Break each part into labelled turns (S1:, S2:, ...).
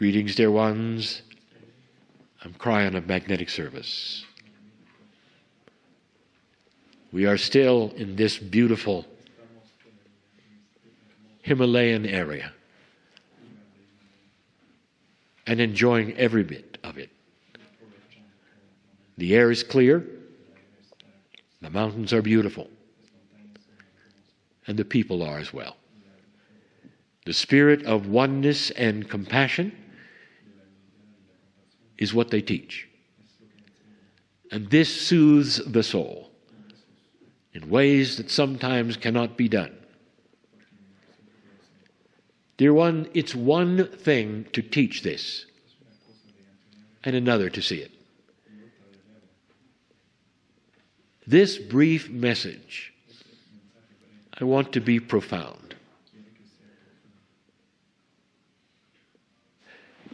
S1: Greetings, dear ones. I'm Kryon of Magnetic Service. We are still in this beautiful Himalayan area and enjoying every bit of it. The air is clear, the mountains are beautiful, and the people are as well. The spirit of oneness and compassion is what they teach. And this soothes the soul in ways that sometimes cannot be done. Dear one, it's one thing to teach this and another to see it. This brief message, I want to be profound.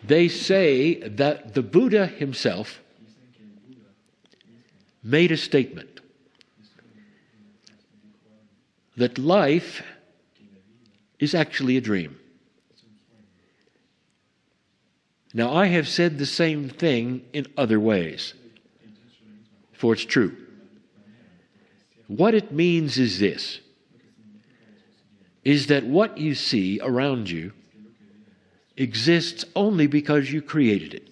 S1: They say that the Buddha himself made a statement that life is actually a dream. Now, I have said the same thing in other ways, for it's true. What it means is this, is that what you see around you exists only because you created it.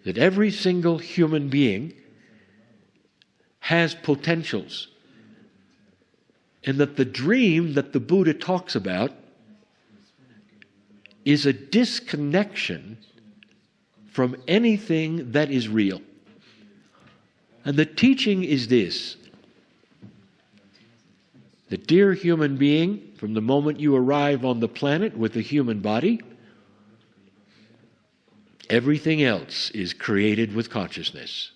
S1: That every single human being has potentials. And that the dream that the Buddha talks about is a disconnection from anything that is real. And the teaching is this: the dear human being, from the moment you arrive on the planet with a human body, everything else is created with consciousness.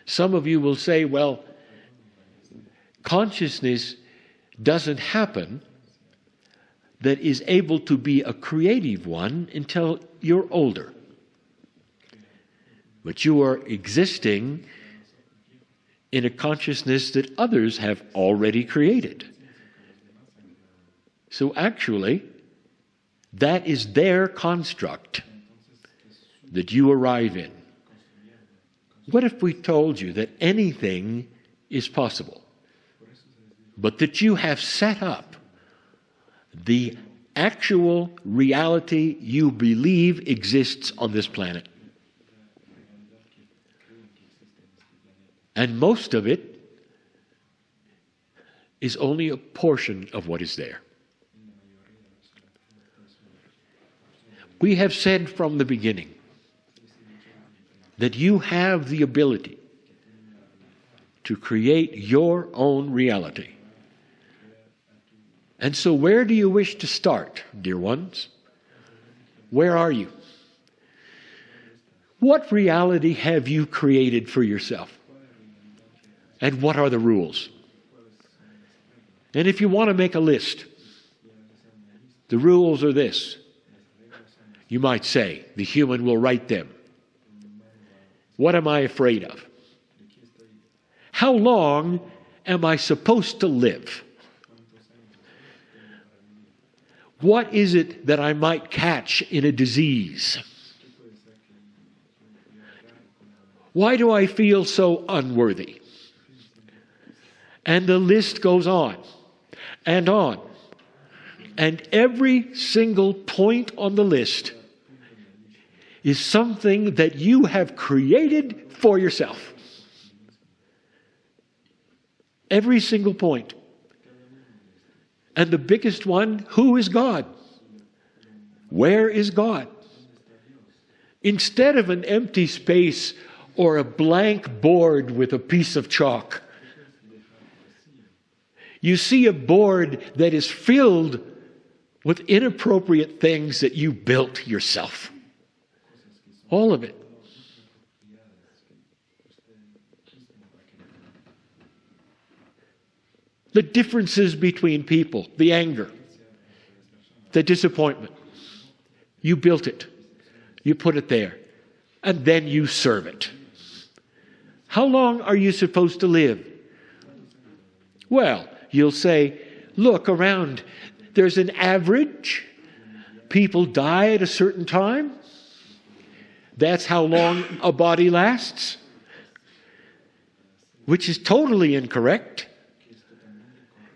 S1: Some of you will say, well, consciousness doesn't happen that is able to be a creative one until you're older. But you are existing in a consciousness that others have already created. So actually, that is their construct that you arrive in. What if we told you that anything is possible, but that you have set up the actual reality you believe exists on this planet? And most of it is only a portion of what is there. We have said from the beginning that you have the ability to create your own reality. And so where do you wish to start, dear ones? Where are you? What reality have you created for yourself? And what are the rules? And if you want to make a list, the rules are this. You might say, the human will write them. What am I afraid of? How long am I supposed to live? What is it that I might catch in a disease? Why do I feel so unworthy? And the list goes on and on. And every single point on the list is something that you have created for yourself. Every single point. And the biggest one, who is God? Where is God? Instead of an empty space or a blank board with a piece of chalk, you see a board that is filled with inappropriate things that you built yourself. All of it. The differences between people, the anger, the disappointment. You built it. You put it there. And then you serve it. How long are you supposed to live? Well, you'll say, look around. There's an average. People die at a certain time. That's how long a body lasts, which is totally incorrect.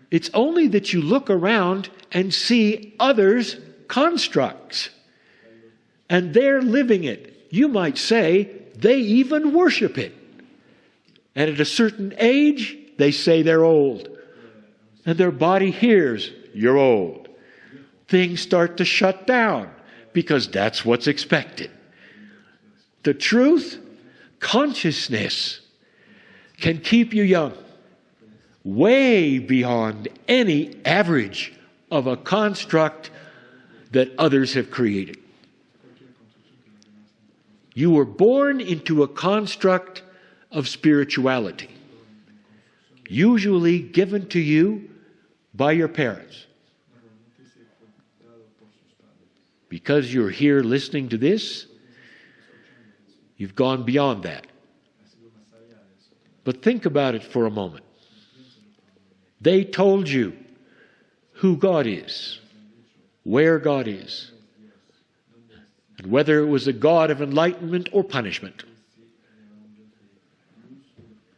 S1: It's only that you look around and see others' constructs, and they're living it. You might say they even worship it. And at a certain age, they say they're old. And their body hears, you're old. Things start to shut down because that's what's expected. The truth, consciousness, can keep you young, way beyond any average of a construct that others have created. You were born into a construct of spirituality, usually given to you by your parents. Because you're here listening to this, you've gone beyond that. But think about it for a moment. They told you who God is, where God is, and whether it was a God of enlightenment or punishment.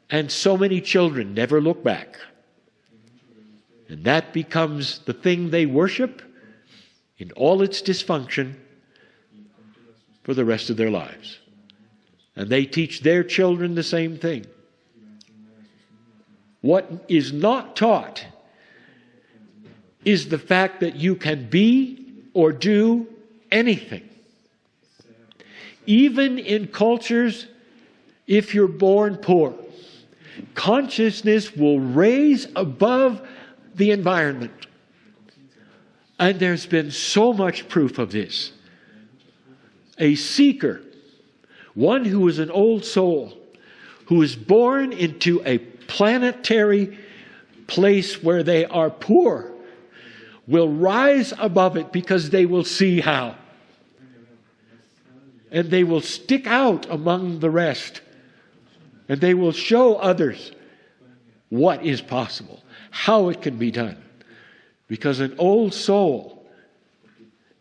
S1: And so many children never look back. And that becomes the thing they worship in all its dysfunction for the rest of their lives. And they teach their children the same thing. What is not taught is the fact that you can be or do anything. Even in cultures, if you're born poor, consciousness will raise above the environment. And there's been so much proof of this. A seeker, one who is an old soul, who is born into a planetary place where they are poor, will rise above it because they will see how. And they will stick out among the rest. And they will show others what is possible, how it can be done. Because an old soul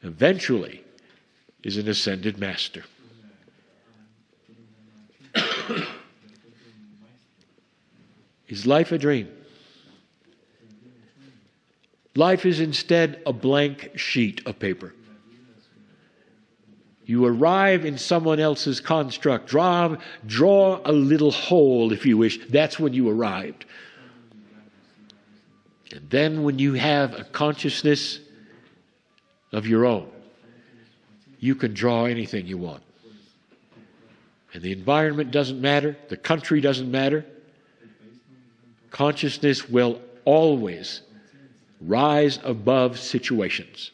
S1: eventually is an ascended master. Is life a dream? Life is instead a blank sheet of paper. You arrive in someone else's construct. Draw a little hole, if you wish. That's when you arrived. And then when you have a consciousness of your own, you can draw anything you want. And the environment doesn't matter. The country doesn't matter. Consciousness will always rise above situations.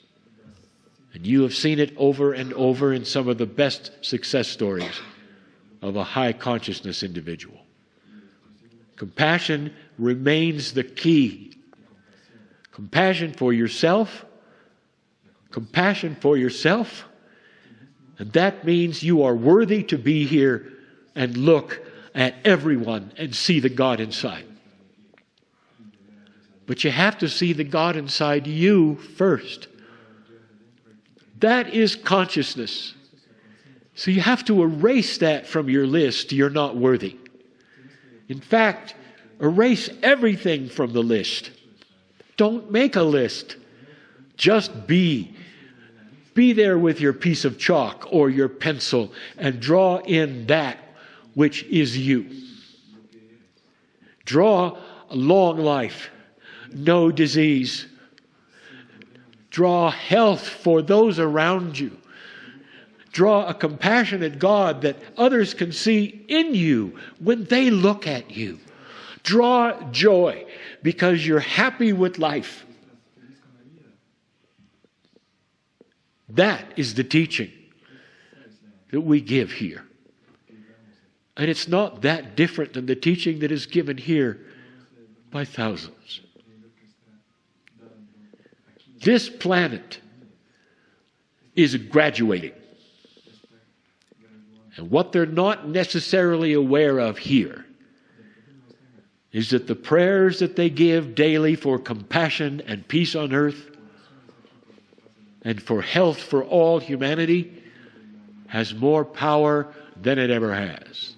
S1: And you have seen it over and over in some of the best success stories of a high consciousness individual. Compassion remains the key. Compassion for yourself. Compassion for yourself. And that means you are worthy to be here and look at everyone and see the God inside. But you have to see the God inside you first. That is consciousness. So you have to erase that from your list. You're not worthy. In fact, erase everything from the list. Don't make a list. Just be. Be there with your piece of chalk or your pencil and draw in that which is you. Draw a long life, no disease. Draw health for those around you. Draw a compassionate God that others can see in you when they look at you. Draw joy because you're happy with life. That is the teaching that we give here. And it's not that different than the teaching that is given here by thousands. This planet is graduating. And what they're not necessarily aware of here is that the prayers that they give daily for compassion and peace on earth and for health for all humanity has more power than it ever has.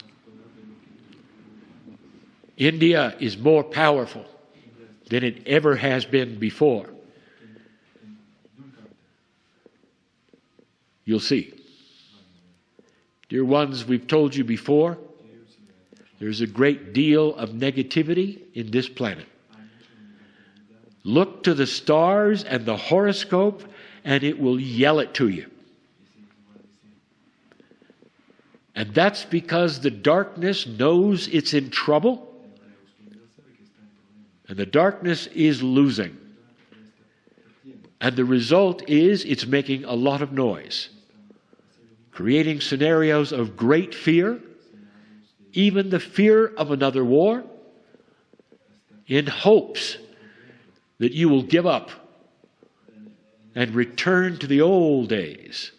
S1: India is more powerful than it ever has been before. You'll see. Dear ones, we've told you before, there's a great deal of negativity in this planet. Look to the stars and the horoscope, and it will yell it to you. And that's because the darkness knows it's in trouble, and the darkness is losing. And the result is it's making a lot of noise, creating scenarios of great fear, even the fear of another war, in hopes that you will give up and return to the old days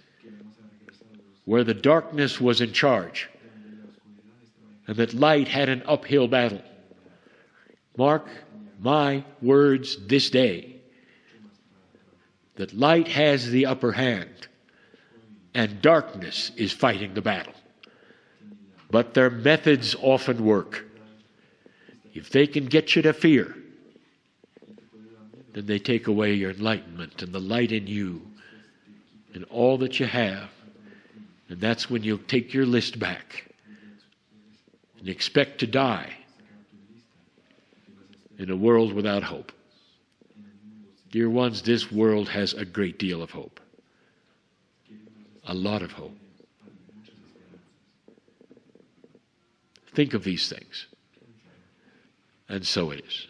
S1: where the darkness was in charge and that light had an uphill battle. Mark my words this day, that light has the upper hand and darkness is fighting the battle. But their methods often work. If they can get you to fear, then they take away your enlightenment and the light in you and all that you have. And that's when you'll take your list back and expect to die in a world without hope. Dear ones, this world has a great deal of hope. A lot of hope. Think of these things. And so it is.